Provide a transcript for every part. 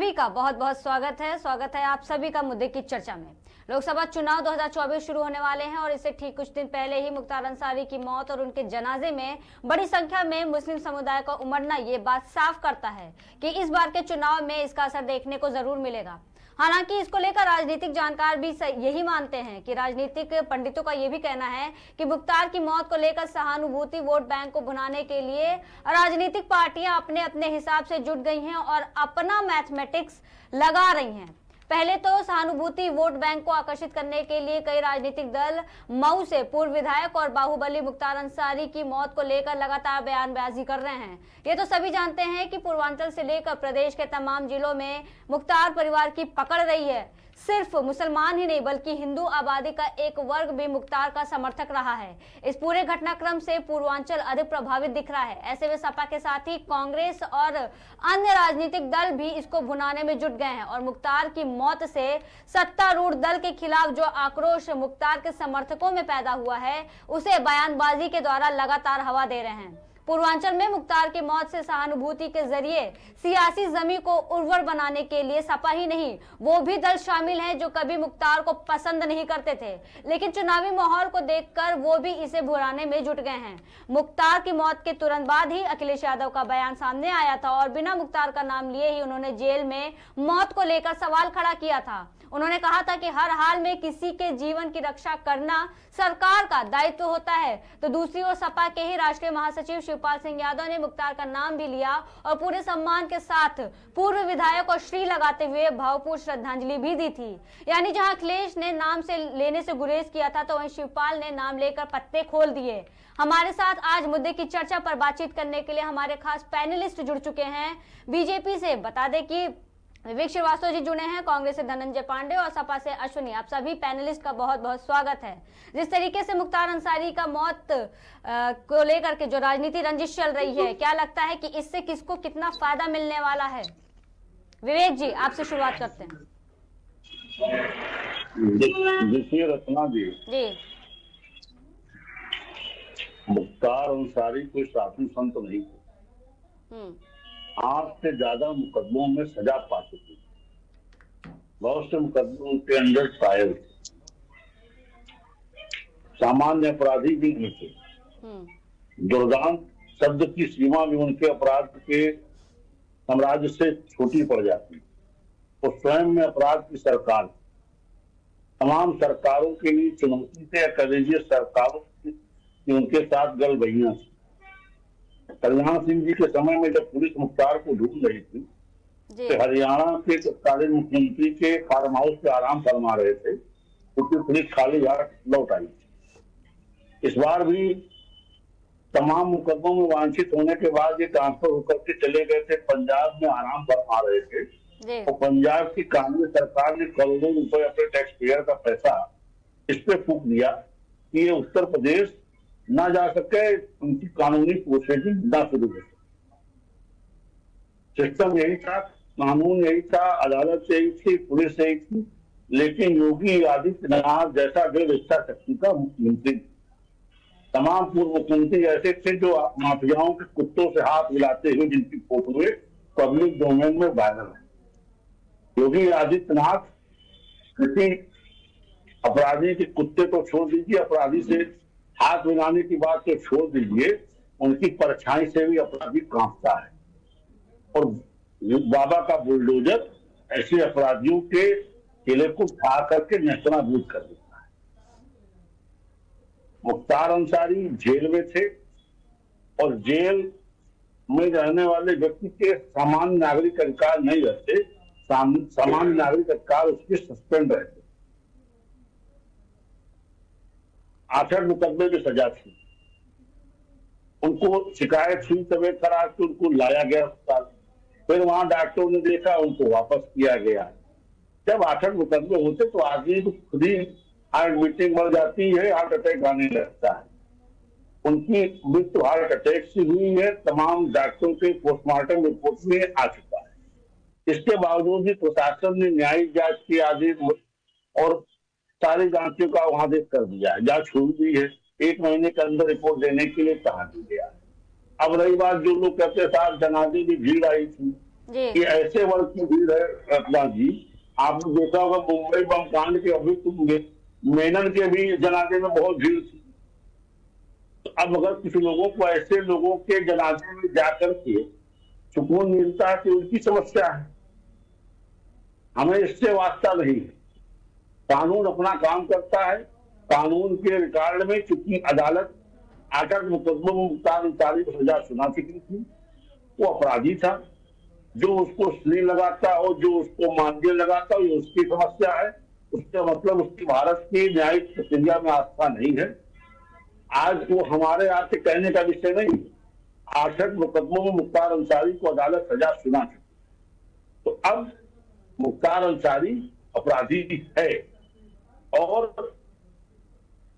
सभी का बहुत बहुत स्वागत है आप सभी का मुद्दे की चर्चा में। लोकसभा चुनाव 2024 शुरू होने वाले हैं और इससे ठीक कुछ दिन पहले ही मुख्तार अंसारी की मौत और उनके जनाजे में बड़ी संख्या में मुस्लिम समुदाय का उमड़ना ये बात साफ करता है कि इस बार के चुनाव में इसका असर देखने को जरूर मिलेगा। हालांकि इसको लेकर राजनीतिक जानकार भी यही मानते हैं कि राजनीतिक पंडितों का ये भी कहना है कि मुख्तार की मौत को लेकर सहानुभूति वोट बैंक को भुनाने के लिए राजनीतिक पार्टियां अपने अपने हिसाब से जुट गई हैं और अपना मैथमेटिक्स लगा रही हैं। पहले तो सहानुभूति वोट बैंक को आकर्षित करने के लिए कई राजनीतिक दल मऊ से पूर्व विधायक और बाहुबली मुख्तार अंसारी की मौत को लेकर लगातार बयानबाजी कर रहे हैं। ये तो सभी जानते हैं कि पूर्वांचल से लेकर प्रदेश के तमाम जिलों में मुख्तार परिवार की पकड़ रही है। सिर्फ मुसलमान ही नहीं बल्कि हिंदू आबादी का एक वर्ग भी मुख्तार का समर्थक रहा है। इस पूरे घटनाक्रम से पूर्वांचल अधिक प्रभावित दिख रहा है। ऐसे में सपा के साथ ही कांग्रेस और अन्य राजनीतिक दल भी इसको भुनाने में जुट गए हैं और मुख्तार की मौत से सत्तारूढ़ दल के खिलाफ जो आक्रोश मुख्तार के समर्थकों में पैदा हुआ है उसे बयानबाजी के द्वारा लगातार हवा दे रहे हैं। पूर्वांचल में मुख्तार की मौत से सहानुभूति के जरिए सियासी जमीन को उर्वर बनाने के लिए सपा ही नहीं वो भी दल शामिल हैं जो कभी मुख्तार को पसंद नहीं करते थे, लेकिन चुनावी माहौल को देखकर वो भी इसे भुनाने में जुट गए हैं। मुख्तार की मौत के तुरंत बाद ही अखिलेश यादव का बयान सामने आया था और बिना मुख्तार का नाम लिए ही उन्होंने जेल में मौत को लेकर सवाल खड़ा किया था। उन्होंने कहा था कि हर हाल में किसी के जीवन की रक्षा करना सरकार का दायित्व होता है। तो दूसरी ओर सपा के ही राष्ट्रीय महासचिव शिवपाल सिंह यादव ने मुख्तार का नाम भी लिया और पूरे सम्मान के साथ पूर्व विधायक को श्री लगाते हुए भावपूर्ण श्रद्धांजलि भी दी थी। यानी जहां अखिलेश ने नाम से लेने से गुरेज किया था तो वहीं शिवपाल ने नाम लेकर पत्ते खोल दिए। हमारे साथ आज मुद्दे की चर्चा पर बातचीत करने के लिए हमारे खास पैनलिस्ट जुड़ चुके हैं। बीजेपी से बता दें कि विवेक श्रीवास्तव जी जुड़े हैं, कांग्रेस से धनंजय पांडे और सपा से अश्विनी। आप सभी पैनलिस्ट का बहुत बहुत स्वागत है। जिस तरीके से मुख्तार अंसारी का मौत को लेकर के जो राजनीति रंजिश चल रही है, क्या लगता है कि इससे किसको कितना फायदा मिलने वाला है? विवेक जी, आपसे शुरुआत करते हैं। देखिए रत्ना जी, मुख्तार अंसारी कोई साधु संत नहीं थे। 8 से ज्यादा मुकदमों में सजा पा चुकी, बहुत से मुकदमों के अंदर ट्रायल थे, सामान्य अपराधी भी नहीं थे। दुर्दांत शब्द की सीमा भी उनके अपराध के साम्राज्य से छोटी पड़ जाती। वो स्वयं में अपराध की सरकार, तमाम सरकारों के लिए चुनौती थे, या कह लीजिए सरकारों की उनके साथ गलबहियां थी। कल्याण सिंह जी के समय में जब पुलिस मुख्तार को ढूंढ रही थी तो हरियाणा के तत्कालीन मुख्यमंत्री के फार्म हाउस पे आराम फरमा रहे थे, क्योंकि पुलिस खाली हाथ लौट आई थी। इस बार भी तमाम मुकदमों में वांछित होने के बाद ये ट्रांसफर होकर के चले गए थे, पंजाब में आराम फरमा रहे थे। और पंजाब की कांग्रेस सरकार ने करोड़ों रुपए अपने टैक्स पेयर का पैसा इस पे फूंक दिया कि ये उत्तर प्रदेश ना जा सके, उनकी कानूनी प्रोसीडिंग ना शुरू हो सके। सिस्टम यही था, कानून यही था, अदालत यही थी, पुलिस यही थी, लेकिन योगी आदित्यनाथ जैसा जो इच्छा शक्ति का मुख्यमंत्री, तमाम पूर्व मुख्यमंत्री ऐसे थे जो माफियाओं के कुत्तों से हाथ मिलाते हुए जिनकी फोटोएं पब्लिक डोमेन में वायरल है। योगी आदित्यनाथ किसी अपराधी के कुत्ते को छोड़ दीजिए, अपराधी से हाथ मिलाने की बात तो छोड़ दीजिए, उनकी परछाई से भी अपराधी कांपता है। और बाबा का बुलडोजर ऐसे अपराधियों के किले को उठा करके नेस्तनाबूद कर देता है। मुख्तार अंसारी जेल में थे और जेल में रहने वाले व्यक्ति के सामान्य नागरिक अधिकार नहीं रहते, सामान्य नागरिक अधिकार उसके सस्पेंड रहते। 8 मुकदमे की सजा थी, उनको शिकायत हुई तबीयत खराब थी, उनको लाया गया अस्पताल, फिर वहां डॉक्टरों ने देखा, उनको वापस किया गया। जब 8 मुकदमे होते तो आदमी तो खुद ही हार्ट बीटिंग बढ़ जाती है, हार्ट अटैक आने लगता है। उनकी मृत्यु हार्ट अटैक से हुई है, तमाम डॉक्टरों के पोस्टमार्टम रिपोर्ट में आ चुका है। इसके बावजूद भी प्रशासन ने न्यायिक जांच के आदेश और सारी जांचों का वहां आदेश कर दिया है, जांच शुरू हुई है, 1 महीने के अंदर रिपोर्ट देने के लिए कहा गया है। अब रही बात, जो लोग कहते साथ जनाजे की भीड़ आई थी, कि ऐसे वर्ग की भीड़ है रत्ना जी। आपने देखा होगा मुंबई बम कांड के अभियुक्त मेनन के भी जनाजे में बहुत भीड़ थी। तो अब अगर कुछ लोगों को ऐसे लोगों के जनाजे में जाकर के सुकून मिलता है कि उनकी समस्या है, हमें इससे वास्ता नहीं है। कानून अपना काम करता है। कानून के रिकॉर्ड में चूंकि अदालत आकर मुकदमों में मुख्तार अंसारी को सजा सुना चुकी थी, वो अपराधी था। जो उसको स्त्री लगाता हो, जो उसको मानदेय लगाता हो, ये उसकी समस्या है। उसका मतलब उसकी भारत की न्यायिक प्रक्रिया में आस्था नहीं है। आज वो हमारे यहाँ से कहने का विषय नहीं है। 68 मुकदमों में मुख्तार अंसारी को अदालत सजा सुना चुकी। तो अब मुख्तार अंसारी अपराधी है और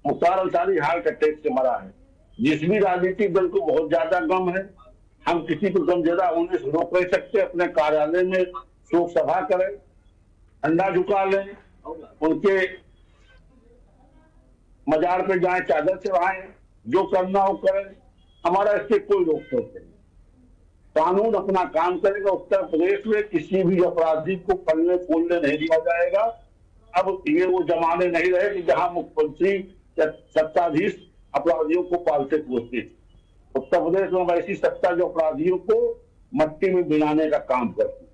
मुख्तार अंसारी हार्ट अटैक से मरा है। जिस भी राजनीतिक दल को बहुत ज्यादा गम है, हम किसी को गम ज्यादा होने से रोक नहीं सकते। अपने कार्यालय में शोक सभा करें, झंडा झुका लें, उनके मजार पे जाएं, चादर चढ़ाएं, जो करना हो करें। हमारा इससे कोई रोक टोक नहीं। कानून अपना काम करेगा। उत्तर प्रदेश में किसी भी अपराधी को पलने फूलने नहीं दिया जाएगा। अब ये वो जमाने नहीं रहे कि जहां मुख्यमंत्री या सत्ताधीश अपराधियों को पालते पोसते थे। उत्तर प्रदेश में ऐसी सत्ता जो अपराधियों को मट्टी में मिलाने का काम करती है।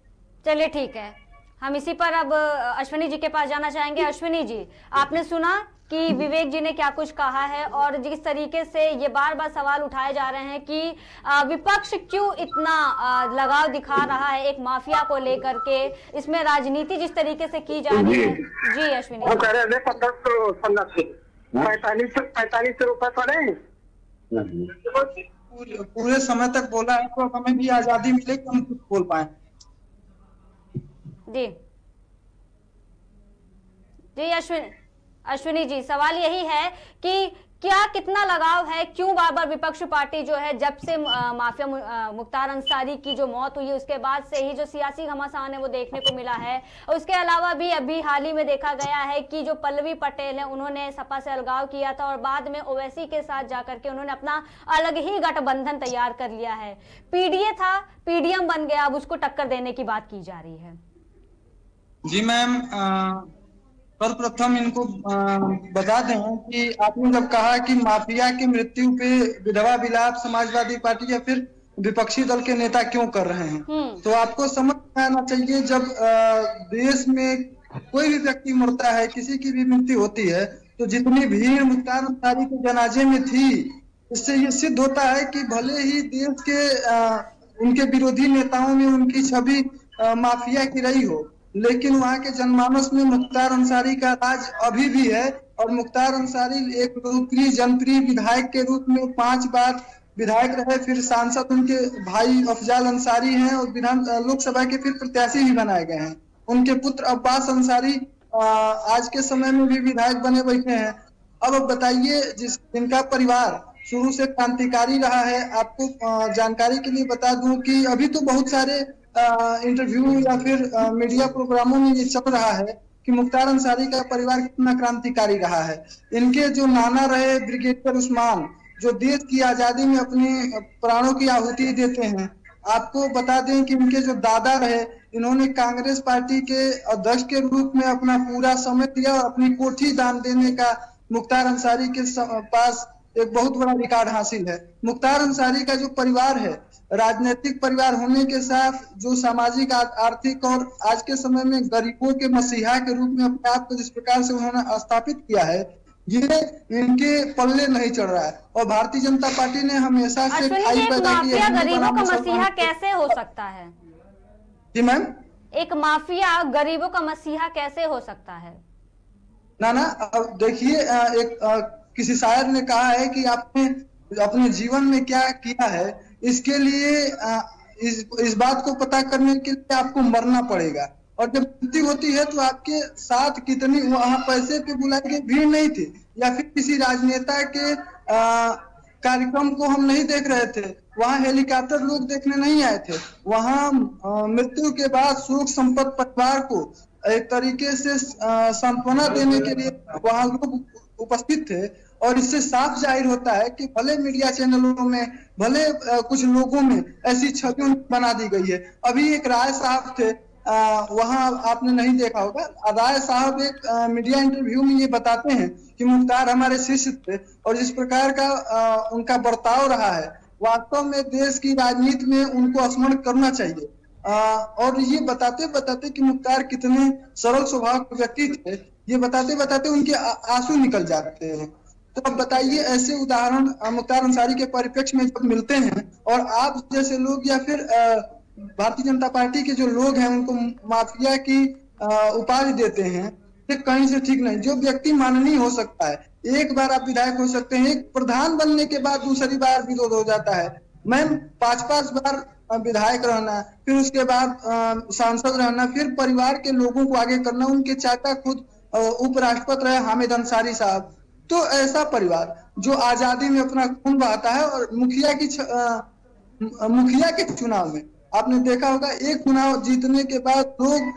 चलिए ठीक है, हम इसी पर अब अश्विनी जी के पास जाना चाहेंगे। अश्विनी जी, आपने सुना कि विवेक जी ने क्या कुछ कहा है और जिस तरीके से ये बार बार सवाल उठाए जा रहे हैं कि विपक्ष क्यों इतना लगाव दिखा रहा है एक माफिया को लेकर के, इसमें राजनीति जिस तरीके से की जा रही है। जी अश्विनी, 45 रुपए पड़े पूरे समय तक बोला है, तो हमें भी आजादी मिले कि हम कुछ बोल पाए। जी जी अश्विनी जी, सवाल यही है कि क्या कितना लगाव है, क्यों बार बार विपक्ष पार्टी जो है जब से माफिया मुख्तार अंसारी की जो मौत हुई उसके बाद से ही जो सियासी घमासान है वो देखने को मिला है। और उसके अलावा भी अभी हाल ही में देखा गया है कि जो पल्लवी पटेल है उन्होंने सपा से अलगाव किया था और बाद में ओवैसी के साथ जाकर के उन्होंने अपना अलग ही गठबंधन तैयार कर लिया है। पीडीए था, पीडीएम बन गया, अब उसको टक्कर देने की बात की जा रही है। जी मैम, सर्वप्रथम इनको बता दें कि आपने जब कहा कि माफिया की मृत्यु पे विधवा विलाप समाजवादी पार्टी या फिर विपक्षी दल के नेता क्यों कर रहे हैं, तो आपको समझ में आना चाहिए जब देश में कोई भी व्यक्ति मरता है, किसी की भी मृत्यु होती है, तो जितनी भीड़ मुख्तार अंसारी के जनाजे में थी, इससे ये सिद्ध होता है कि भले ही देश के उनके विरोधी नेताओं में उनकी छवि माफिया की रही हो, लेकिन वहाँ के जनमानस में मुख्तार अंसारी का राज अभी भी है। और मुख्तार अंसारी एक लोकप्रिय जनप्रिय विधायक के रूप में 5 बार विधायक रहे, फिर सांसद उनके भाई अफजाल अंसारी हैं और विधान लोकसभा के फिर प्रत्याशी भी बनाए गए हैं। उनके पुत्र अब्बास अंसारी आज के समय में भी विधायक बने बैठे हैं। अब बताइए, जिनका परिवार शुरू से क्रांतिकारी रहा है, आपको जानकारी के लिए बता दूं कि अभी तो बहुत सारे इंटरव्यू या फिर मीडिया प्रोग्रामों में ये चल रहा है कि मुख्तार अंसारी का परिवार कितना क्रांतिकारी रहा है। इनके जो नाना रहे ब्रिगेडियर उस्मान, जो देश की आजादी में अपने प्राणों की आहुति देते हैं। आपको बता दें कि इनके जो दादा रहे, इन्होंने कांग्रेस पार्टी के अध्यक्ष के रूप में अपना पूरा समय दिया और अपनी कोठी दान देने का मुख्तार अंसारी के पास एक बहुत बड़ा रिकॉर्ड हासिल है। मुख्तार अंसारी का जो परिवार है, राजनीतिक परिवार होने के साथ जो सामाजिक आर्थिक और आज के समय में गरीबों के मसीहा के रूप में अपने आप को जिस प्रकार से उन्होंने स्थापित किया है, ये इनके पल्ले नहीं चढ़ रहा है। और भारतीय जनता पार्टी ने हमेशा से पैदा की है। गरीबों का मसीहा कैसे हो सकता है? जी मैम, एक माफिया गरीबों का मसीहा कैसे हो सकता है? ना अब देखिए, एक किसी शायर ने कहा है कि आपने अपने जीवन में क्या किया है, इसके लिए इस बात को पता करने के लिए आपको मरना पड़ेगा। और जब मृत्यु होती है तो आपके साथ कितनी वहां पैसे पे बुलाई गई भीड़ नहीं थी, या फिर किसी राजनेता के कार्यक्रम को हम नहीं देख रहे थे, वहां हेलीकॉप्टर लोग देखने नहीं आए थे। वहां मृत्यु के बाद शोक संपन्न परिवार को एक तरीके से सांत्वना देने के लिए वहां लोग उपस्थित थे, और इससे साफ जाहिर होता है कि भले मीडिया चैनलों में, भले कुछ लोगों में ऐसी छवि बना दी गई है। अभी एक राय साहब थे, वहां आपने नहीं देखा होगा, राय साहब एक मीडिया इंटरव्यू में ये बताते हैं कि मुख्तार हमारे शिष्य थे, और जिस प्रकार का उनका बर्ताव रहा है, वास्तव में देश की राजनीति में उनको स्मरण करना चाहिए। और ये बताते बताते कि मुख्तार कितने सरल स्वभाव के व्यक्ति थे, ये बताते बताते उनके आंसू निकल जाते हैं। तो अब बताइए, ऐसे उदाहरण मुख्तार अंसारी के परिप्रेक्ष्य में जब मिलते हैं, और आप जैसे लोग या फिर भारतीय जनता पार्टी के जो लोग हैं उनको माफिया की उपाधि देते हैं, ये कहीं से ठीक नहीं। जो व्यक्ति माननीय हो सकता है, एक बार आप विधायक हो सकते हैं, एक प्रधान बनने के बाद दूसरी बार विरोध हो जाता है। मैम 5-5 बार विधायक रहना, फिर उसके बाद सांसद रहना, फिर परिवार के लोगों को आगे करना। उनके चाचा खुद उपराष्ट्रपति रहे हामिद अंसारी साहब। तो ऐसा परिवार जो आजादी में अपना खून बहाता है, और मुखिया के चुनाव में आपने देखा होगा, एक चुनाव जीतने के बाद लोग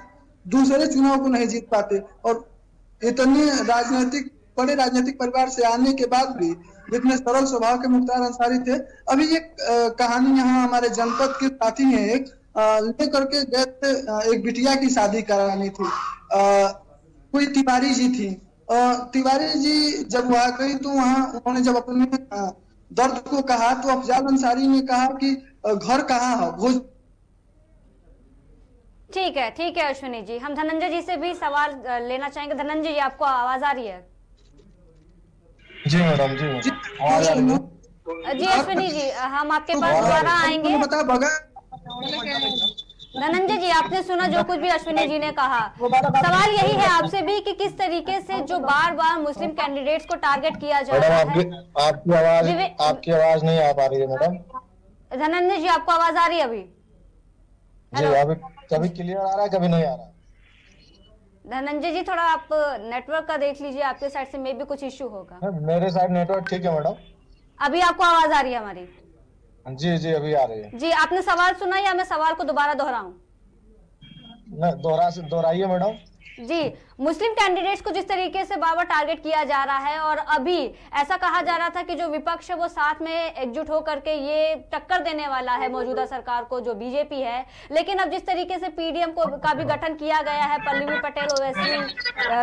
दूसरे चुनाव को नहीं जीत पाते, और इतने बड़े राजनीतिक परिवार से आने के बाद भी जितने सरल स्वभाव के मुख्तार अंसारी थे। अभी एक कहानी यहाँ हमारे जनपद के साथी हैं, एक लेकर के गए थे, एक बिटिया की शादी करानी थी, कोई तिवारी जी थी। तिवारी जी जब वहां गई तो वहां उन्होंने जब अपने दर्द को कहा, तो अफजाल अंसारी ने कहा कि घर कहाँ है, भोज। ठीक है अश्विनी जी, हम धनंजय जी से भी सवाल लेना चाहेंगे। धनंजय जी, आपको आवाज आ रही है? जी मैडम, आवाज आ रही है। जी अश्विनी जी, हम आपके पास दोबारा आएंगे। धनंजय जी, आपने सुना जो कुछ भी अश्विनी जी ने कहा। सवाल यही है आपसे भी कि किस तरीके से जो बार बार मुस्लिम कैंडिडेट्स को टारगेट किया जा रहा है। आपकी आवाज नहीं आ पा रही है मैडम। धनंजय जी, आपको आवाज आ रही है अभी? जी, अभी कभी क्लियर आ रहा है, कभी नहीं आ रहा। धनंजय जी, थोड़ा आप नेटवर्क का देख लीजिए, आपके साइड से मे भी कुछ इश्यू होगा। मेरे साइड नेटवर्क ठीक है मैडम। अभी आपको आवाज आ रही है हमारी? जी अभी आ रही है। जी, आपने सवाल सुना या मैं सवाल को दोबारा दोहराऊं? दोहराइए मैडम। जी, मुस्लिम कैंडिडेट्स को जिस तरीके से बार बार टारगेट किया जा रहा है, और अभी ऐसा कहा जा रहा था कि जो विपक्ष है वो साथ में एकजुट होकर के ये टक्कर देने वाला है मौजूदा सरकार को, जो बीजेपी है। लेकिन अब जिस तरीके से पीडीएम का भी गठन किया गया है, पल्लवी पटेल ओवैसी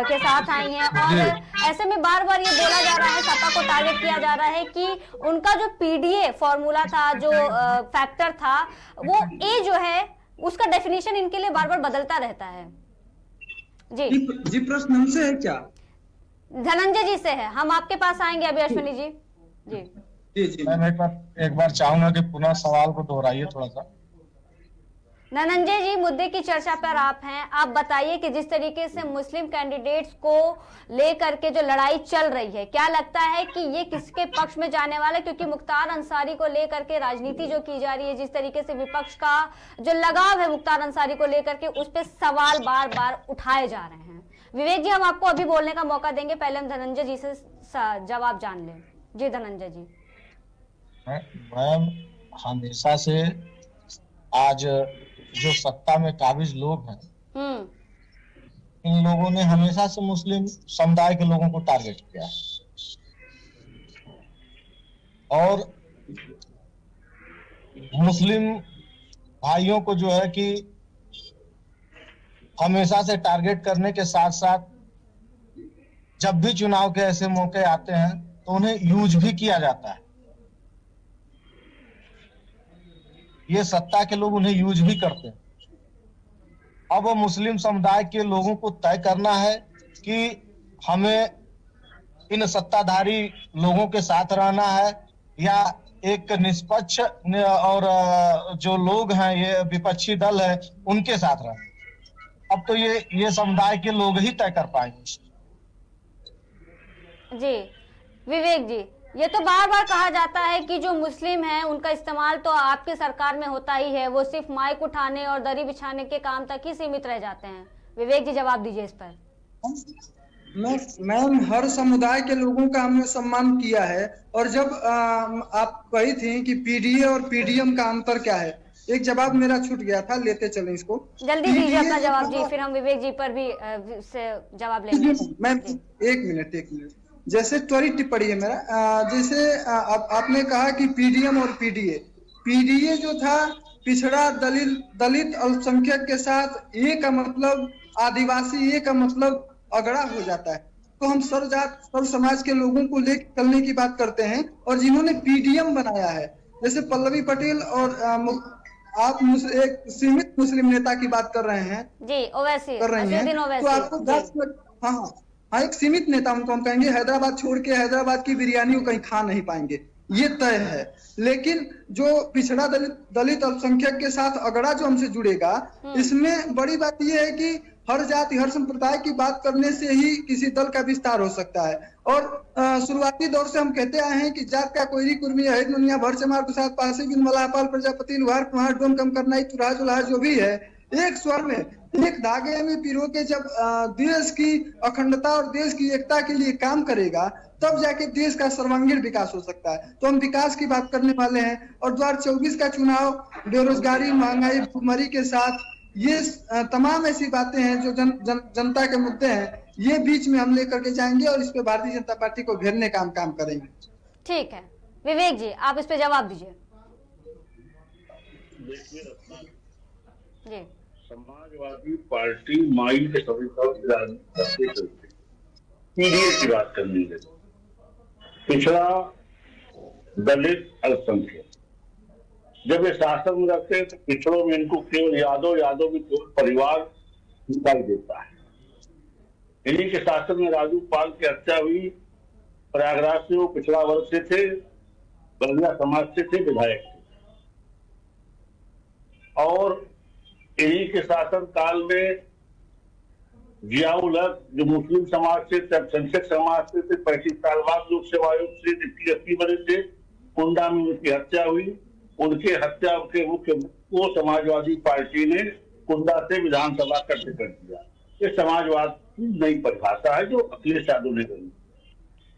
के साथ आई हैं, और ऐसे में बार बार ये बोला जा रहा है, सपा को टारगेट किया जा रहा है कि उनका जो पीडीए फॉर्मूला था, जो फैक्टर था, वो ए जो है उसका डेफिनेशन इनके लिए बार बार बदलता रहता है। जी प्रश्न हमसे है क्या? धनंजय जी से है, हम आपके पास आएंगे अभी अश्विनी जी। जी मैं एक बार चाहूंगा कि पुनः सवाल को दोहराइए थोड़ा सा। धनंजय जी, मुद्दे की चर्चा पर आप हैं, आप बताइए कि जिस तरीके से मुस्लिम कैंडिडेट्स को लेकर के जो लड़ाई चल रही है, क्या लगता है कि ये किसके पक्ष में जाने वाला है? क्योंकि मुख्तार अंसारी को लेकर के राजनीति जो की जा रही है, जिस तरीके से विपक्ष का जो लगाव है मुख्तार अंसारी को लेकर के, उस पर सवाल बार बार उठाए जा रहे हैं। विवेक जी, हम आपको अभी बोलने का मौका देंगे, पहले हम धनंजय जी से जवाब जान लें। जी धनंजय जी। मैम, हमेशा से आज जो सत्ता में काबिज लोग हैं, इन लोगों ने हमेशा से मुस्लिम समुदाय के लोगों को टारगेट किया है, और मुस्लिम भाइयों को जो है कि हमेशा से टारगेट करने के साथ साथ जब भी चुनाव के ऐसे मौके आते हैं तो उन्हें यूज भी किया जाता है। ये सत्ता के लोग उन्हें यूज भी करते हैं। अब मुस्लिम समुदाय के लोगों को तय करना है कि हमें इन सत्ताधारी लोगों के साथ रहना है या एक निष्पक्ष और जो लोग हैं, ये विपक्षी दल है, उनके साथ रहना। अब तो ये समुदाय के लोग ही तय कर पाएंगे। जी विवेक जी, ये तो बार बार कहा जाता है कि जो मुस्लिम हैं उनका इस्तेमाल तो आपके सरकार में होता ही है, वो सिर्फ माइक उठाने और दरी बिछाने के काम तक ही सीमित रह जाते हैं। विवेक जी, जवाब दीजिए इस पर। मैम, हर समुदाय के लोगों का हमने सम्मान किया है, और जब आप कही थी कि पीडीए और पीडीएम का अंतर क्या है, एक जवाब मेरा छूट गया था, लेते चले इसको। जल्दी दीजिए अपना जवाब जी, फिर हम विवेक जी पर भी से जवाब लेंगे। मैम एक मिनट, जैसे त्वरित टिप्पणी है मेरा, जैसे आपने कहा कि पीडीएम और पीडीए जो था पिछड़ा दलित अल्पसंख्यक के साथ ए का मतलब आदिवासी, ए का मतलब अगड़ा हो जाता है। तो हम सर्व समाज के लोगों को लेकर चलने की बात करते हैं, और जिन्होंने पीडीएम बनाया है जैसे पल्लवी पटेल और आप एक सीमित मुस्लिम नेता की बात कर रहे हैं जी, ओवैसी कर रही हैं, तो आपको 10 हाँ एक सीमित नेता उनको हम कहेंगे। हैदराबाद छोड़ के हैदराबाद की बिरयानी को कहीं खा नहीं पाएंगे, ये तय है। लेकिन जो पिछड़ा दलित अल्पसंख्यक के साथ अगड़ा जो हमसे जुड़ेगा, इसमें बड़ी बात यह है कि हर जाति हर संप्रदाय की बात करने से ही किसी दल का विस्तार हो सकता है। और शुरुआती दौर से हम कहते आए हैं कि जात का कोयरी कुर्मी अहित मुनिया भर चमार प्रसाद पासी बिन मलापाल प्रजापति लुहार कुम्हार डोम कम करनाई तुराह जुलाह जो भी है, एक स्वर में एक धागे में पिरो के जब देश की अखंडता और देश की एकता के लिए काम करेगा, तब जाके देश का सर्वांगीण विकास हो सकता है। तो हम विकास की बात करने वाले हैं। और 2024 का चुनाव बेरोजगारी, महंगाई, भुखमरी के साथ ये तमाम ऐसी बातें हैं जो जनता के मुद्दे हैं, ये बीच में हम लेकर के जाएंगे और इस पे भारतीय जनता पार्टी को घेरने का काम करेंगे। ठीक है विवेक जी, आप इस पे जवाब दीजिए। जी, समाजवादी पार्टी माई के संविधान की राजनीति करते चलते पीडीए की बात करनी है, पिछड़ा दलित अल्पसंख्यक जब ये शासन में रहते हैं तो पिछड़ों में इनको केवल यादव में केवल परिवार दिखाई देता है। इन्हीं के शासन में राजू पाल की हत्या हुई, प्रयागराज से वो पिछड़ा वर्ग से थे, बलिया समाज से थे, विधायक थे। और इन्हीं के शासन काल में जियाउल हक जो मुस्लिम समाज से, अल्पसंख्यक समाज से थे, 35 साल बाद लोक सेवा आयोग से डिप्टी एसपी बने थे, कुंडा में उनकी हत्या हुई। उनके हत्या के मुख्य को समाजवादी पार्टी ने कुंडा से विधानसभा का टिकट दिया। ये समाजवाद की नई परिभाषा है जो अखिलेश यादव ने कही।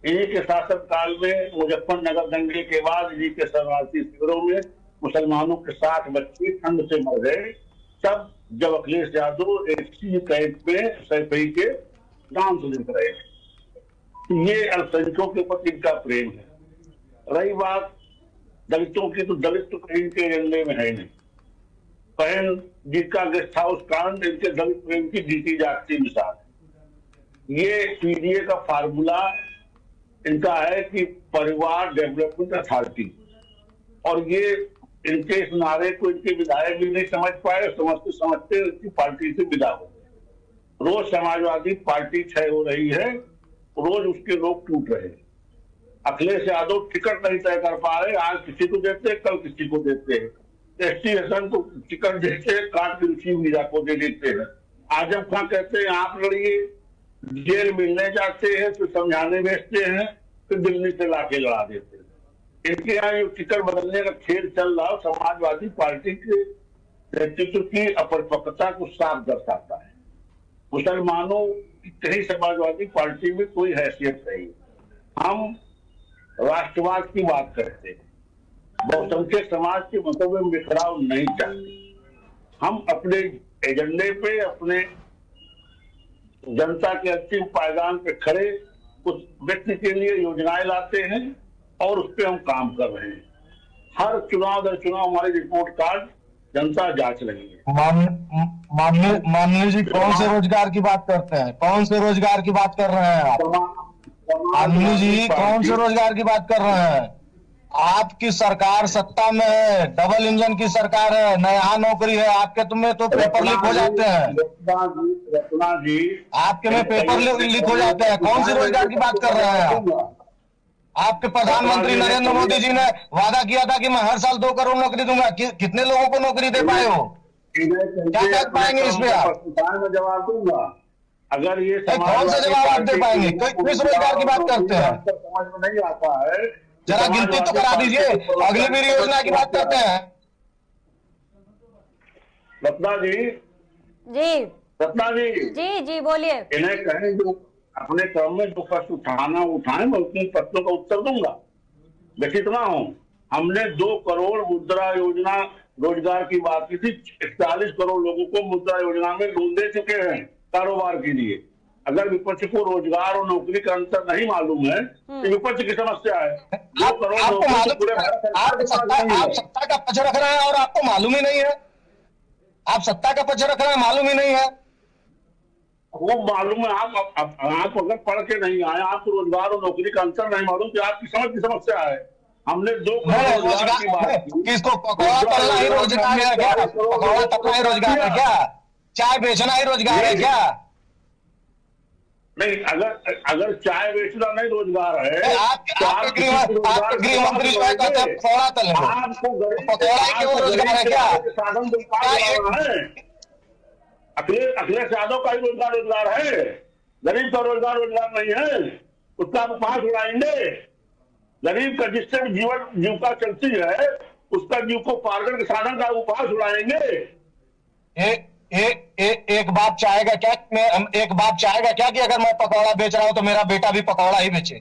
इन्हीं के शासन काल में मुजफ्फरनगर दंगे के बाद इन्हीं के शरणार्थी शिविरों में मुसलमानों के 60 बच्चे ठंड से मर गए। तब जब अखिलेश यादव एक कैंप में सैफई के नाम से लिख रहे। ये अल्पसंख्यकों के प्रति इनका प्रेम है। रही बात दलितों की, तो दलित तो कहीं के एजेंडे में है नहीं। बहन जी का गेस्ट हाउस कांड इनके दलित प्रेम की जीती जागती मिसाल है। ये पीडीए का फार्मूला इनका है कि परिवार डेवलपमेंट अथॉरिटी, और ये इनके इस नारे को इनके विधायक भी नहीं समझ पाए, समझते समझते इनकी पार्टी से विदा हो गए। रोज समाजवादी पार्टी क्षय हो रही है, रोज उसके लोग टूट रहे हैं। अखिलेश यादव टिकट नहीं तय कर पा रहे, आज किसी को देते कल किसी को देते हैं। एसटी हसन को टिकट देते हैं, काट के उसी मीरा को दे देते हैं। आजम खान कहते हैं आप लड़िए, जेल मिलने जाते हैं, फिर समझाने भेजते हैं, फिर दिल्ली से लाके लड़ा देते हैं। इनके यहाँ जो टिकट बदलने का खेल चल रहा है समाजवादी पार्टी के नेतृत्व की अपरिपक्वता को साफ दर्शाता है। मुसलमानों की कहीं समाजवादी पार्टी में कोई हैसियत नहीं। हम राष्ट्रवाद की बात करते हैं, बहुसंख्यक समाज के मतों में बिखराव नहीं चाहते। हम अपने एजेंडे पे, अपने जनता के अंतिम पायदान पे खड़े उस व्यक्ति के लिए योजनाएं लाते हैं और उस पर हम काम कर रहे हैं। हर चुनाव दर चुनाव हमारी रिपोर्ट कार्ड जनता जांच रही है। माननीय जी कौन से रोजगार की बात करते हैं? कौन से रोजगार की बात कर रहे हैं आप? माननीय जी कौन से रोजगार की बात कर रहे हैं? आपकी सरकार सत्ता में है, डबल इंजन की सरकार है, न यहाँ नौकरी है। आपके तुम्हें तो पेपर लीक हो जाते हैं, रत्ना जी आपके में पेपर लीक हो जाते हैं। कौन से रोजगार की बात कर रहे हैं आप? आपके प्रधानमंत्री नरेंद्र मोदी जी ने वादा किया था कि मैं हर साल 2 करोड़ नौकरी दूंगा। कितने लोगों को नौकरी दे पाए हो? क्या कर पाएंगे इस पे आप? मैं जवाब दूंगा। अगर ये कौन सा जवाब आप दे पाएंगे? किस रोजगार की बात करते हैं? समझ में नहीं आता है, जरा गिनती तो करा दीजिए। अगली मेरी योजना की बात करते हैं। रत्ना जी जी बोलिए। इन्हें कहें जो अपने क्रम में जो प्रश्न उठाए मैं उतने प्रश्नों का उत्तर दूंगा। बेचितना हूं, हमने 2 करोड़ मुद्रा योजना रोजगार की बात की थी। 41 करोड़ लोगों को मुद्रा योजना में लोन दे चुके हैं कारोबार के लिए। अगर विपक्ष को रोजगार और नौकरी का अंतर नहीं मालूम है तो विपक्ष की समस्या है। आप सत्ता का पक्ष रख रहे हैं और आपको मालूम ही नहीं है, आप सत्ता का पक्ष रख रहे हैं, मालूम ही नहीं है। वो मालूम है, आप अगर पढ़ के नहीं आए, आपको रोजगार और नौकरी का अंतर नहीं मालूम तो आपकी समझ की समस्या है। हमने 2 करोड़ रोजगार की बात की। किसको पकौड़ा तलना ही रोजगार है क्या? पकौड़ा तलना ही रोजगार है क्या? चाय बेचना ही रोजगार है क्या? नहीं, अगर चाय बेचना नहीं रोजगार है, आपके गृह मंत्री जो है कहते हैं पकौड़ा तलना, आपको पकौड़ा ही केवल रोजगार है क्या? साधन अखिलेश यादव का ही रोजगार है, गरीब का रोजगार नहीं है, उसका आप उपहास उड़ाएंगे। गरीब का जिससे भी जीविका चलती है उसका जीव को पार्जन के साधन का उपहास उड़ाएंगे। एक बाप चाहेगा क्या, एक बाप चाहेगा क्या कि अगर मैं पकौड़ा बेच रहा हूं तो मेरा बेटा भी पकौड़ा ही बेचे?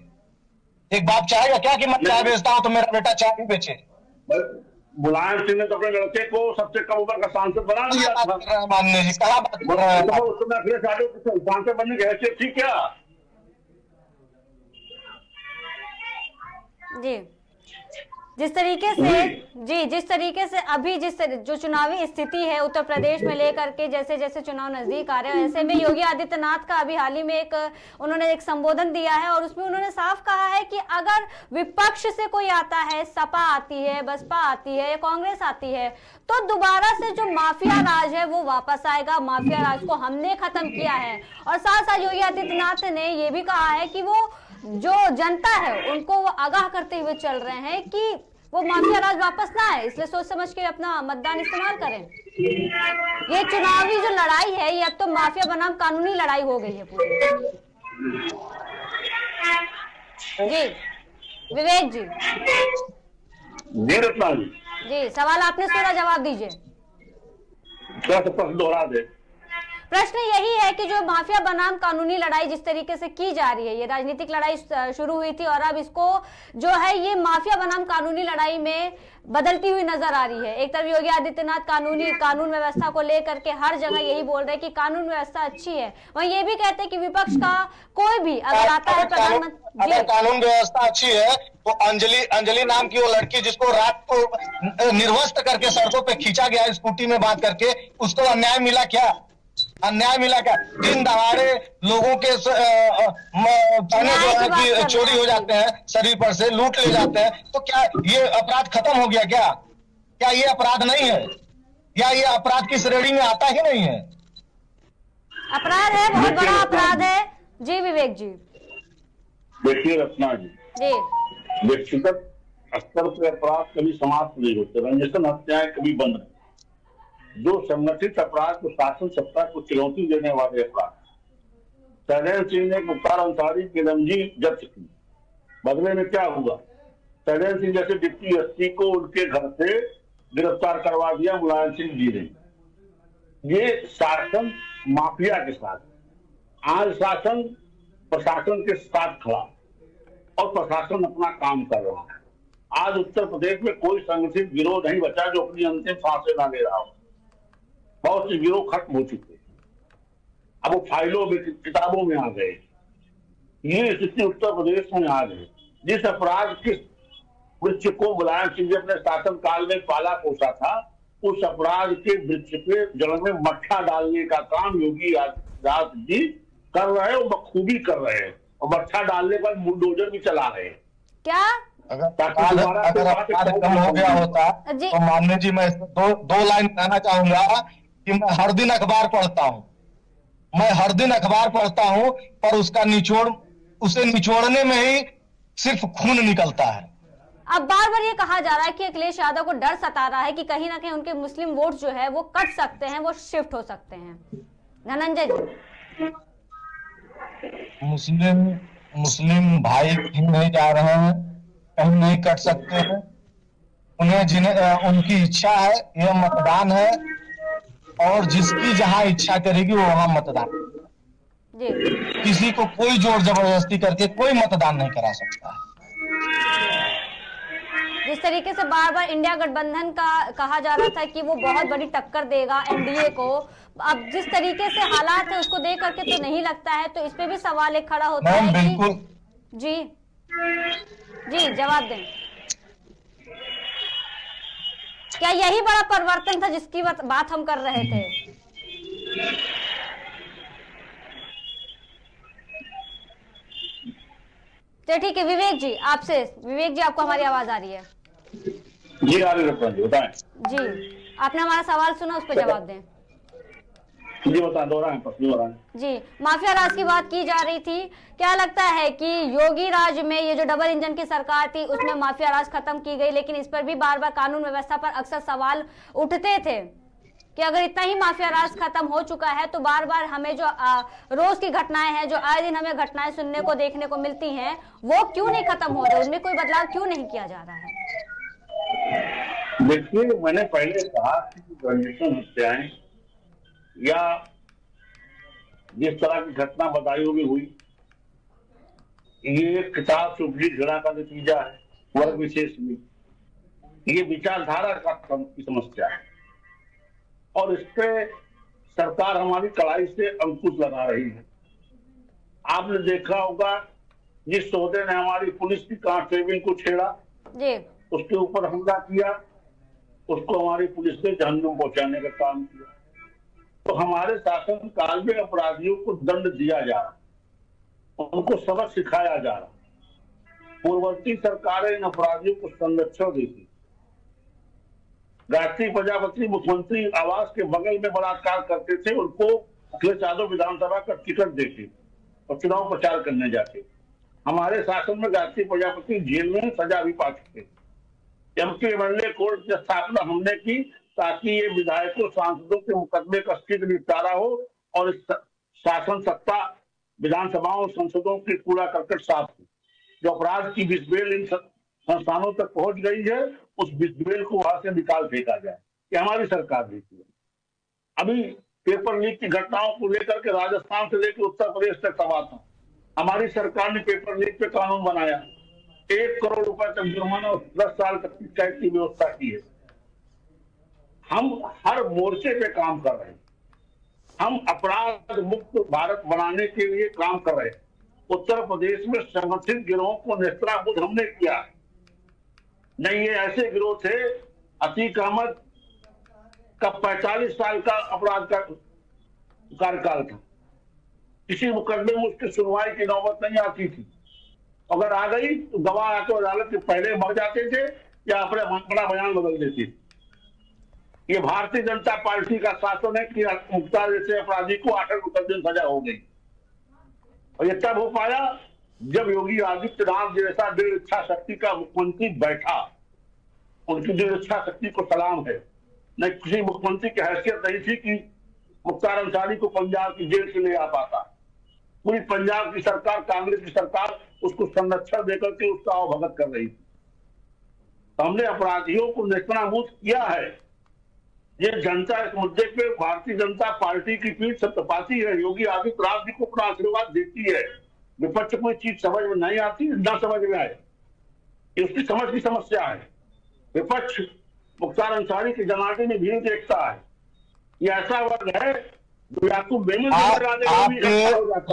एक बाप चाहेगा क्या कि मैं चाय बेचता हूं तो मेरा बेटा चाय ही बेचे? मुलायम सिंह ने तो अपने लड़के को सबसे कम उम्र का सांसद बना दिया था। माननीय जी कहाँ बात कर रहे हैं? उस समय अखिलेश यादव सांसद बनने की हैसियत थी क्या? जी, जिस तरीके से अभी जो चुनावी स्थिति है उत्तर प्रदेश में लेकर के जैसे जैसे चुनाव नजदीक आ रहे हैं, ऐसे में योगी आदित्यनाथ का अभी हाल ही में उन्होंने एक संबोधन दिया है और उसमें उन्होंने साफ कहा है कि अगर विपक्ष से कोई आता है, सपा आती है, बसपा आती है या कांग्रेस आती है, तो दोबारा से जो माफिया राज है वो वापस आएगा। माफिया राज को हमने खत्म किया है। और साथ साथ योगी आदित्यनाथ ने ये भी कहा है कि वो जो जनता है उनको वो आगाह करते हुए चल रहे हैं कि वो माफिया राज वापस ना आए, इसलिए सोच समझ के अपना मतदान इस्तेमाल करें। ये चुनावी जो लड़ाई है ये अब तो माफिया बनाम कानूनी लड़ाई हो गई है पूरी। जी विवेक जी। जी, सवाल आपने सुना, जवाब दीजिए। दोहरा दे। प्रश्न यही है कि जो माफिया बनाम कानूनी लड़ाई जिस तरीके से की जा रही है, ये राजनीतिक लड़ाई शुरू हुई थी और अब इसको जो है ये माफिया बनाम कानूनी लड़ाई में बदलती हुई नजर आ रही है। एक तरफ योगी आदित्यनाथ कानून व्यवस्था को लेकर के हर जगह यही बोल रहे हैं कि कानून व्यवस्था अच्छी है, वहीं ये भी कहते हैं कि विपक्ष का कोई भी अगर आता है प्रधानमंत्री, अगर कानून व्यवस्था अच्छी है तो अंजलि नाम की वो लड़की जिसको रात को निर्वस्त्र करके सड़कों पे खींचा गया स्कूटी में बांध करके, उसको अन्याय मिला क्या? अन्याय मिला क्या? दिन दहाड़े लोगों के पहने जो है कि चोरी हो जाते हैं, शरीर पर से लूट ले जाते हैं, तो क्या ये अपराध खत्म हो गया क्या? क्या ये अपराध नहीं है? या ये अपराध की श्रेणी में आता ही नहीं है? अपराध है, बहुत बड़ा अपराध है। जी विवेक जी। देखिए रत्ना जी, व्यक्तिगत स्तर पर अपराध कभी समाप्त नहीं होते, रंजिशन हत्याएं कभी बंद नहीं। जो संगठित अपराध को शासन सत्ता को चुनौती देने वाले अपराध, शैलेंद्र सिंह ने मुख्तार अंसारी की रंजी जब्त की, बदले में क्या हुआ? शैलेंद्र सिंह जैसे डिप्टी एसपी को उनके घर से गिरफ्तार करवा दिया मुलायम सिंह जी ने। ये शासन माफिया के साथ, आज शासन प्रशासन के साथ खड़ा और प्रशासन अपना काम कर रहा है। आज उत्तर प्रदेश में कोई संगठित गिरोह नहीं बचा जो अपनी अंतिम सांसें ना ले रहा हो। बहुत से गिरोह खत्म हो चुके, अब वो फाइलों में किताबों में आ गए। ये स्थिति उत्तर प्रदेश में आ गई। जिस अपराध के वृक्ष को मुलायम सिंह जी अपने शासन काल में पाला पोसा था, उस अपराध के वृक्ष के जड़ में मट्ठा डालने का काम योगी आदित्यनाथ जी कर रहे हैं और बखूबी कर रहे हैं, और मट्ठा डालने पर बुलडोजर भी चला रहे हैं। क्या अगर अपराध कम हो गया होता तो माननीय जी मैं दो लाइन कहना चाहूंगा कि मैं हर दिन अखबार पढ़ता हूँ, मैं हर दिन अखबार पढ़ता हूँ, पर उसका उसे निचोड़ने में ही सिर्फ खून निकलता है। अब बार बार ये कहा जा रहा है कि अखिलेश यादव को डर सता रहा है कि कहीं ना कहीं उनके मुस्लिम वोट जो है वो कट सकते हैं, वो शिफ्ट हो सकते हैं। धनंजय जी। मुस्लिम भाई कहीं नहीं जा रहे हैं, कहीं नहीं कट सकते हैं। उन्हें उनकी इच्छा है, यह मतदान है और जिसकी जहां इच्छा करेगी वो वहां मतदान। किसी को कोई जोर जबरदस्ती करके कोई मतदान नहीं करा सकता है। जिस तरीके से बार बार इंडिया गठबंधन का कहा जा रहा था कि वो बहुत बड़ी टक्कर देगा एनडीए को, अब जिस तरीके से हालात है उसको देख करके तो नहीं लगता है, तो इस पे भी सवाल एक खड़ा होता है कि जी जी जवाब दें, क्या यही बड़ा परिवर्तन था जिसकी बात हम कर रहे थे? तो ठीक है विवेक जी, आपको हमारी आवाज आ रही है? जी आ रही है जी, बताएं। जी आपने हमारा सवाल सुना, उस पर जवाब दें। जी बताएं, दोहराएं। जी माफिया राज की बात की जा रही थी, क्या लगता है कि योगी राज में ये जो डबल इंजन की सरकार थी उसमें माफिया राज खत्म की गई, लेकिन इस पर भी बार बार कानून व्यवस्था पर अक्सर सवाल उठते थे कि अगर इतना ही माफिया राज खत्म हो चुका है तो बार बार हमें जो रोज की घटनाएं हैं, जो आए दिन हमें घटनाएं सुनने को देखने को मिलती हैं, वो क्यों नहीं खत्म हो रही, उनमें कोई बदलाव क्यों नहीं किया जा रहा है? देखिए, मैंने पहले कहा कि रंजिशन हत्याएं या जिस तरह की घटना बदायूं में हुई, ये किताब से उपजी घृणा का नतीजा है। वर्ग विशेष में ये विचारधारा की समस्या है और इस पे सरकार हमारी कड़ाई से अंकुश लगा रही है। आपने देखा होगा जिस सौदे ने हमारी पुलिस की कांस्टेबल को छेड़ा जी, उसके ऊपर हमला किया, उसको हमारी पुलिस ने जहन्नुम पहुंचाने का काम किया। तो हमारे शासन काल में अपराधियों को दंड दिया जा रहा, उनको सबक सिखाया जा रहा। पूर्ववर्ती सरकारें इन अपराधियों को संरक्षण देती। गायत्री प्रजापति मुख्यमंत्री आवास के बगल में बलात्कार करते थे, उनको अखिलेश यादव विधानसभा का टिकट देते और चुनाव प्रचार करने जाते। हमारे शासन में गायत्री प्रजापति जेल में सजा भी पा चुके। एमके कोर्ट की स्थापना हमने की ताकि ये विधायकों सांसदों के मुकदमे का शीघ्र निपटारा हो और इस शासन सत्ता विधानसभाओं और संसदों की कूड़ा करकट साफ हो। जो अपराध की बिस्बेल इन संस्थानों तक पहुंच गई है, उस बिस्बेल को वहां से निकाल फेंका जाए। ये हमारी सरकार देती है। अभी पेपर लीक की घटनाओं को लेकर के राजस्थान से लेकर उत्तर प्रदेश तक सवाल था। हमारी सरकार ने पेपर लीक पे कानून बनाया, 1 करोड़ रुपए तक जुर्माना और 10 साल तक की कैद की व्यवस्था की है। हम हर मोर्चे पे काम कर रहे हैं। हम अपराध मुक्त भारत बनाने के लिए काम कर रहे हैं। उत्तर प्रदेश में संगठित गिरोह को नेस्तनाबूद हमने किया। नहीं, ये ऐसे गिरोह थे, अतीक अहमद का 45 साल का अपराध का कार्यकाल था। किसी मुकदमे में उसकी सुनवाई की नौबत नहीं आती थी। अगर आ गई तो गवाह आकर अदालत के पहले मर जाते थे या अपना बयान बदल देते थे। ये भारतीय जनता पार्टी का शासन है कि मुख्तार जैसे अपराधी को 8 मुकदमे सजा हो गई। और ये तब हो पाया जब योगी आदित्यनाथ जैसा दृढ़ इच्छा शक्ति का मुख्यमंत्री बैठा। उनकी दृढ़ इच्छा शक्ति को सलाम है। न किसी मुख्यमंत्री की हैसियत नहीं थी कि मुख्तार अंसारी को पंजाब की जेल से ले आ पाता। पूरी पंजाब की सरकार, कांग्रेस की सरकार उसको संरक्षण देकर के उसका अवभगत कर रही थी। तो हमने अपराधियों को नेस्तनाबूद किया है। ये जनता इस मुद्दे पे भारतीय जनता पार्टी की पीठ थपथपाती है। योगी आदित्यनाथ जी को अपना आशीर्वाद देती है। विपक्ष कोई चीज समझ में नहीं आती, ना समझ में आए, ये उसकी समझ की समस्या है। विपक्ष मुख्तार अंसारी के जनाजे में भीड़ देखता है। ये ऐसा वर्ग है जो आपको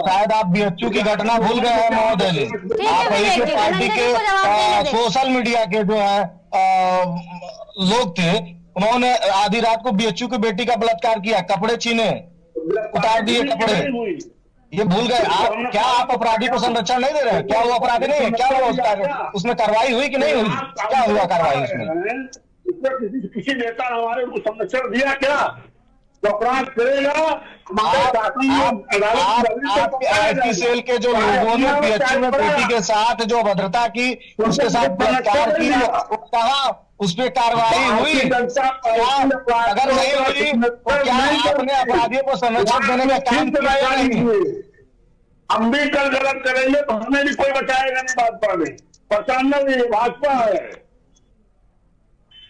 शायद आप बीएचयू की घटना भूल गए हैं महोदय जी। आप वही के पार्टी के सोशल मीडिया के जो है लोग थे, उन्होंने आधी रात को बीएचयू की बेटी का बलात्कार किया, कपड़े छीने, उतार दिए कपड़े। ये भूल गए आप? क्या आप अपराधी को संरक्षण नहीं दे रहे हैं? क्या वो अपराधी नहीं है? क्या हुआ उसमें कार्रवाई हुई कि नहीं हुई? क्या हुआ कार्रवाई उसमें? किसी नेता ने हमारे को संरक्षण दिया क्या? तो अपराध करेगा। आईटी सेल के जो लोगों ने बीएचयू में बेटी के साथ जो अभद्रता की, उसके साथ बलात्कार किया, कहा उस पर कार्रवाई हुई? अगर नहीं हुई तो क्या आपने अपराधियों को संरक्षण देने में काम किया या नहीं? हम भी कल गलत करेंगे तो हमें भी कोई बचाएगा नहीं। बात पर नहीं पहचानना नहीं, भाजपा है।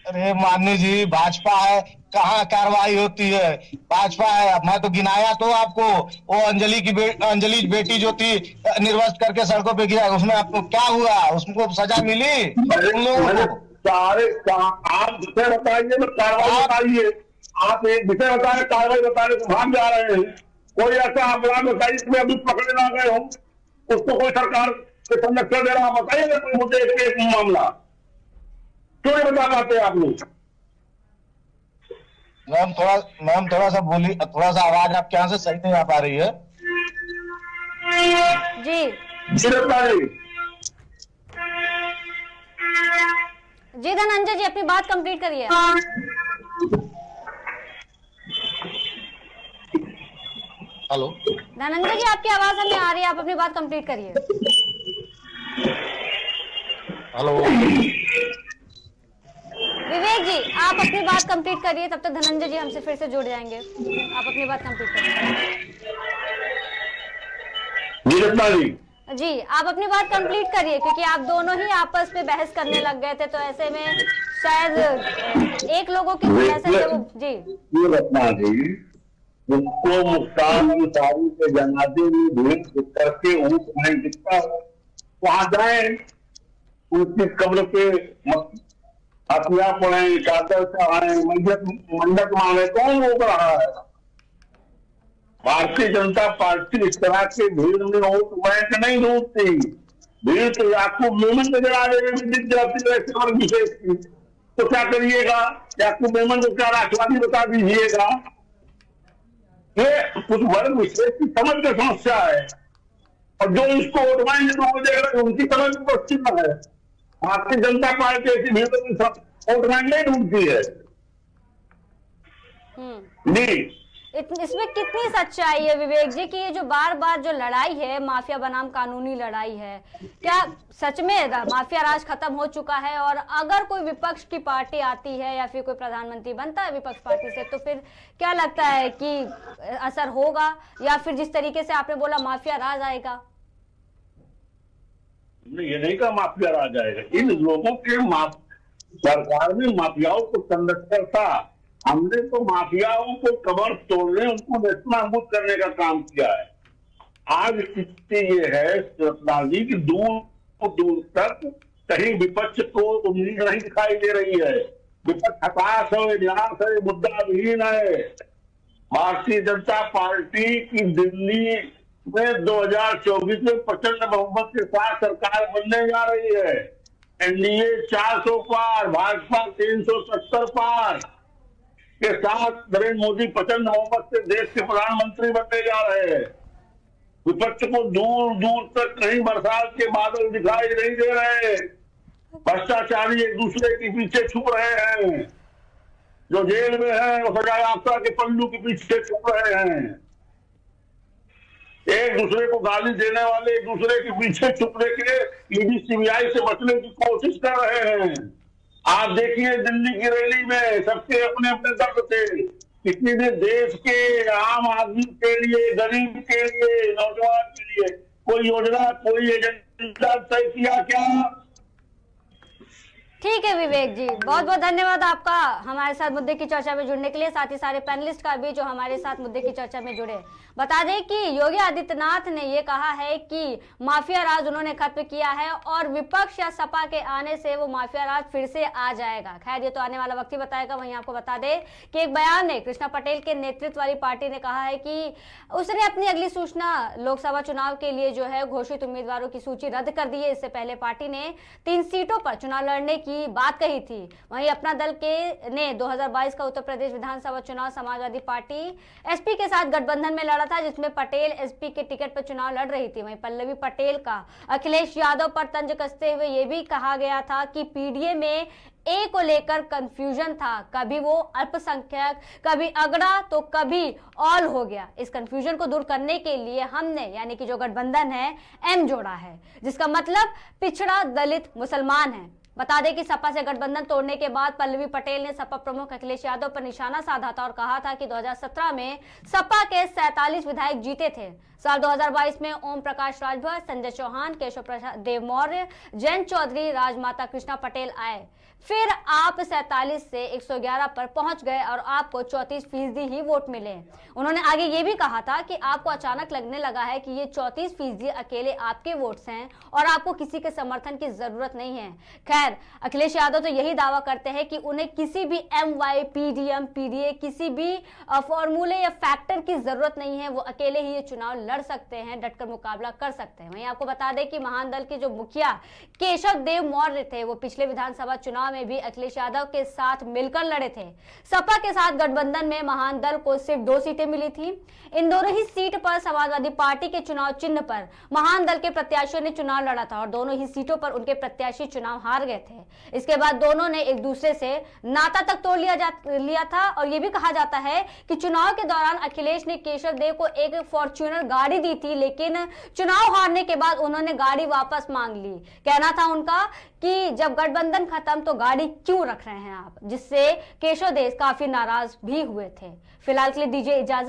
अरे माननीय जी, भाजपा है, कहाँ कार्रवाई होती है? भाजपा है। मैं तो गिनाया तो आपको, वो अंजलि बेटी जो थी निर्वस्त्र करके सड़कों पे गिरा, उसमें आपको क्या हुआ? उसको सजा मिली उन लोगों को? आप विषय बताइए, मैं कार्रवाई बताइए। आप एक विषय बताए, कार्रवाई बताने को भाग जा रहे हैं। कोई ऐसा अपराध बताइए इसमें अभी पकड़े ना गए हो, उसको कोई सरकार के संरक्षण दे रहा, बताइए कोई मुझे एक मामला। क्यों नहीं बता पाते आप लोग? मैम थोड़ा सा बोली, थोड़ा सा आवाज आपके यहाँ से सही नहीं आ पा रही है जी। जी धनंजय जी, अपनी बात कंप्लीट करिए। हेलो धनंजय जी, आपकी आवाज हमें आ रही है, आप अपनी बात कंप्लीट करिए। हेलो विवेक जी, आप अपनी बात कंप्लीट करिए, तब तक धनंजय जी हमसे फिर से जुड़ जाएंगे। आप अपनी बात कंप्लीट करिए। जी, आप अपनी बात कंप्लीट करिए, क्योंकि आप दोनों ही आपस में बहस करने लग गए थे, तो ऐसे में शायद एक लोगों की जी ये रत्ना जी, उसको मुख्तार अंसारी के जनाजे में भीड़ करके उनको दिखता हो, वहां जाए, उनकी कब्र पे हथिया पड़े, चादर चढ़ाए, मंडप मांगे, कौन रोक रहा है? भारतीय जनता पार्टी इस तरह के भीड़ में वोट बैंक नहीं ढूंढती। भीड़ तो याकूब मेमन के जनाजे में भी दिख जाती है और विशेष की, तो क्या करिएगा? याकूब मेमन को क्या राष्ट्रवादी बता दीजिएगा? ये कुछ वर्ग विशेष की समझ की समस्या है, और जो इसको वोट बैंक नहीं देगा उनकी समझ पश्चिम है। भारतीय जनता पार्टी ऐसी भीड़ में वोट बैंक नहीं ढूंढती है। जी, इसमें कितनी सच्चाई है विवेक जी कि ये जो बार बार जो लड़ाई है माफिया बनाम कानूनी लड़ाई है, क्या सच में माफिया राज खत्म हो चुका है? और अगर कोई विपक्ष की पार्टी आती है या फिर कोई प्रधानमंत्री बनता है विपक्ष पार्टी से, तो फिर क्या लगता है कि असर होगा, या फिर जिस तरीके से आपने बोला माफिया राज आएगा? ये नहीं कहा माफिया राज आएगा। इन लोगों के सरकार में माफियाओं को संरक्षण था। हमने तो माफियाओं को कमर तोड़ने, उनको नेस्तनाबूद करने का काम किया है। आज स्थिति ये है जी कि दूर दूर तक कहीं विपक्ष को उम्मीद नहीं दिखाई दे रही है। विपक्ष हताश है, निराश है, मुद्दा विहीन है। भारतीय जनता पार्टी की दिल्ली में 2024 में प्रचंड बहुमत के साथ सरकार बनने जा रही है। एनडीए 400 पार, भाजपा 370 पार के साथ नरेंद्र मोदी प्रचंड बहुमत से देश के प्रधानमंत्री बनने जा रहे हैं। विपक्ष को दूर दूर तक कहीं बरसात के बादल दिखाई नहीं दे रहे। भ्रष्टाचारी एक दूसरे के पीछे छुप रहे हैं। जो जेल में है वो सजा याफ्ता के पल्लू के पीछे छुप रहे हैं। एक दूसरे को गाली देने वाले एक दूसरे के पीछे छुपने के ईडी सीबीआई से बचने की कोशिश कर रहे हैं। आप देखिए दिल्ली की रैली में सबके अपने अपने दर्द थे। किसी ने देश के आम आदमी के लिए, गरीब के लिए, नौजवान के लिए कोई योजना, कोई एजेंडा तय किया क्या? ठीक है विवेक जी, बहुत बहुत धन्यवाद आपका हमारे साथ मुद्दे की चर्चा में जुड़ने के लिए, साथ ही सारे पैनलिस्ट का भी जो हमारे साथ मुद्दे की चर्चा में जुड़े। बता दें कि योगी आदित्यनाथ ने ये कहा है कि माफिया राज उन्होंने खत्म किया है और विपक्ष या सपा के आने से वो माफिया राज फिर से आ जाएगा। खैर ये तो आने वाला वक्त ही बताएगा। वहीं आपको बता दें कि एक बयान में कृष्णा पटेल के नेतृत्व वाली पार्टी ने कहा है कि उसने अपनी अगली सूचना लोकसभा चुनाव के लिए जो है घोषित उम्मीदवारों की सूची रद्द कर दी है। इससे पहले पार्टी ने 3 सीटों पर चुनाव लड़ने की बात कही थी। वहीं अपना दल ने 2022 का उत्तर प्रदेश विधानसभा चुनाव समाजवादी पार्टी एसपी के साथ गठबंधन में लड़ा था, जिसमें पटेल एसपी के टिकट पर चुनाव लड़ रही थी। वहीं पल्लवी पटेल का अखिलेश यादव पर तंज कसते हुए यह भी कहा गया था कि पीडीए में ए को लेकर कंफ्यूजन था, कभी वो अल्पसंख्यक, कभी अगड़ा तो कभी ऑल हो गया। इस कंफ्यूजन को दूर करने के लिए हमने यानी कि जो गठबंधन है एम जोड़ा है, जिसका मतलब पिछड़ा, दलित, मुसलमान है। बता दें कि सपा से गठबंधन तोड़ने के बाद पल्लवी पटेल ने सपा प्रमुख अखिलेश यादव पर निशाना साधा था और कहा था कि 2017 में सपा के 47 विधायक जीते थे। साल 2022 में ओम प्रकाश राजभर, संजय चौहान, केशव प्रसाद देव मौर्य, जयंत चौधरी, राजमाता कृष्णा पटेल आए। फिर आप 47 से 111 पर पहुंच गए और आपको 34% ही वोट मिले। उन्होंने आगे ये भी कहा था कि आपको अचानक लगने लगा है कि ये 34% अकेले आपके वोट्स हैं और आपको किसी के समर्थन की जरूरत नहीं है। खैर, अखिलेश यादव तो यही दावा करते हैं कि उन्हें किसी भी MY, PDM, PDA किसी भी फॉर्मूले या फैक्टर की जरूरत नहीं है। वो अकेले ही ये चुनाव लड़ सकते हैं, डटकर मुकाबला कर सकते हैं। वहीं आपको बता दें कि महान दल के जो मुखिया केशव देव मौर्य थे, वो पिछले विधानसभा चुनाव में भी अखिलेश यादव के साथ मिलकर लड़े थे। सपा के साथ गठबंधन में महान दल को सिर्फ 2 सीटें मिली थी। इन दोनों ही सीट पर समाजवादी पार्टी के चुनाव चिन्ह पर महान दल के प्रत्याशियों ने चुनाव लड़ा था और दोनों ही सीटों पर उनके प्रत्याशी चुनाव हार गए थे। इसके बाद दोनों ने एक दूसरे से नाता तक तोड़ लिया था और यह भी कहा जाता है कि चुनाव के दौरान अखिलेश ने केशव देव को एक फॉर्च्यूनर गाड़ी दी थी, लेकिन चुनाव हारने के बाद उन्होंने गाड़ी वापस मांग ली। कहना था उनका कि जब गठबंधन खत्म तो गाड़ी क्यों रख रहे हैं आप, जिससे केशव देव काफी नाराज भी हुए थे। फिलहाल के लिए दीजिए इजाजत।